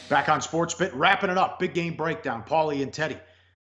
Back on SportsBit, wrapping it up. Big game breakdown. Pauly and Teddy.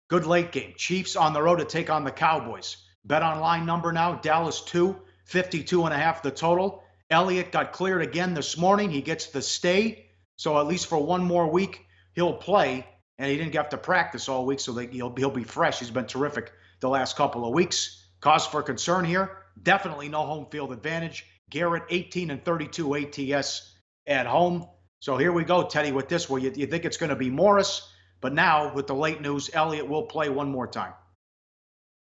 Good late game. Chiefs on the road to take on the Cowboys. Bet online number now, Dallas 2, 52.5 the total. Elliott got cleared again this morning. He gets the stay. So at least for one more week, he'll play. And he didn't have to practice all week, so he'll be fresh. He's been terrific the last couple of weeks. Cause for concern here, definitely no home field advantage. Garrett 18-32 ATS at home. So here we go, Teddy, with this, where you think it's going to be Morris, but now with the late news, Elliott will play one more time.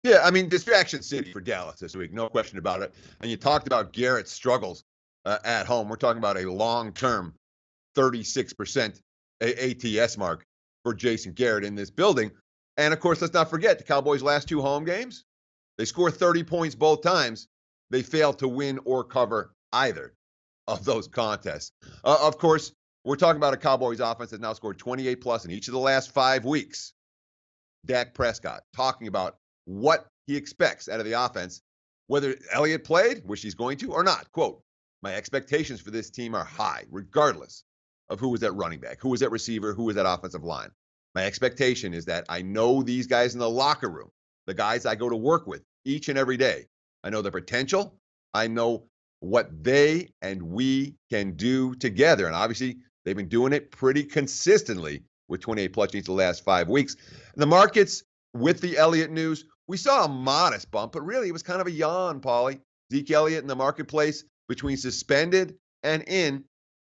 Yeah, I mean, distraction city for Dallas this week, no question about it. And you talked about Garrett's struggles at home. We're talking about a long-term 36% ATS mark for Jason Garrett in this building. And, of course, let's not forget the Cowboys' last two home games. They scored 30 points both times. They failed to win or cover either of those contests. Of course, we're talking about a Cowboys offense that now scored 28+ in each of the last 5 weeks. Dak Prescott talking about what he expects out of the offense, whether Elliott played, which he's going to, or not. Quote, "My expectations for this team are high, regardless of who was at running back, who was at receiver, who was at offensive line. My expectation is that I know these guys in the locker room, the guys I go to work with each and every day. I know their potential. I know what they and we can do together." And obviously, they've been doing it pretty consistently with 28+ each of the last 5 weeks. And the markets, with the Elliott news, we saw a modest bump, but really it was kind of a yawn, Pauly. Ezekiel Elliott in the marketplace between suspended and in,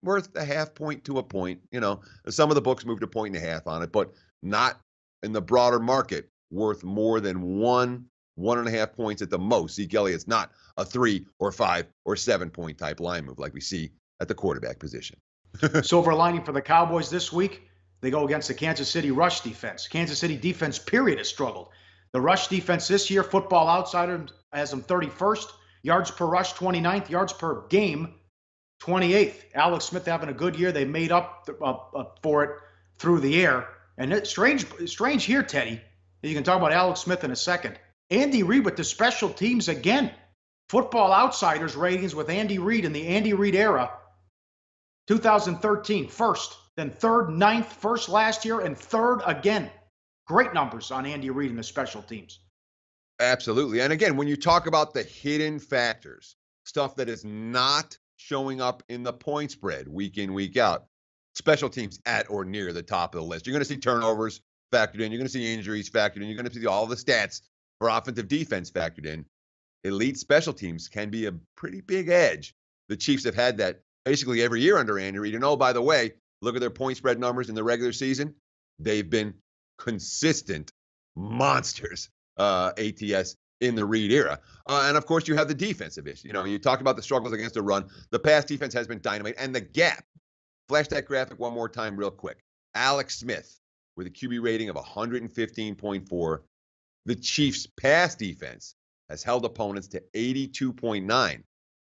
worth a half point to a point. You know, some of the books moved a 1.5 on it, but not in the broader market worth more than 1.5 points at the most. Ezekiel Elliott's not a 3 or 5 or 7 point type line move like we see at the quarterback position. Silver lining for the Cowboys this week, they go against the Kansas City rush defense. Kansas City defense, period, has struggled. The rush defense this year, Football Outsider has them 31st. Yards per rush, 29th. Yards per game, 28th. Alex Smith having a good year. They made up for it through the air. And it's strange here, Teddy. You can talk about Alex Smith in a second. Andy Reid with the special teams again. Football Outsiders ratings with Andy Reid in the Andy Reid era. 2013, first, then third, ninth, first last year, and third again. Great numbers on Andy Reid and the special teams. Absolutely. And again, when you talk about the hidden factors, stuff that is not showing up in the point spread week in, week out, special teams at or near the top of the list. You're going to see turnovers factored in. You're going to see injuries factored in. You're going to see all the stats for offensive defense factored in. Elite special teams can be a pretty big edge. The Chiefs have had that basically every year under Andy Reid. And oh, by the way, look at their point spread numbers in the regular season. They've been consistent monsters, ATS in the Reid era. And of course, you have the defensive issue. You know, you talk about the struggles against the run. The pass defense has been dynamite. And the gap. Flash that graphic one more time real quick. Alex Smith with a QB rating of 115.4. The Chiefs' pass defense has held opponents to 82.9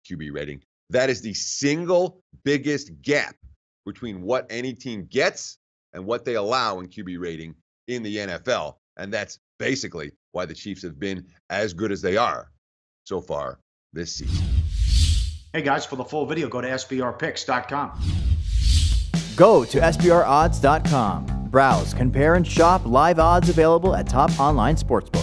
QB rating. That is the single biggest gap between what any team gets and what they allow in QB rating in the NFL. And that's basically why the Chiefs have been as good as they are so far this season. Hey, guys, for the full video, go to SBRpicks.com. Go to SBRodds.com. Browse, compare, and shop live odds available at top online sportsbooks.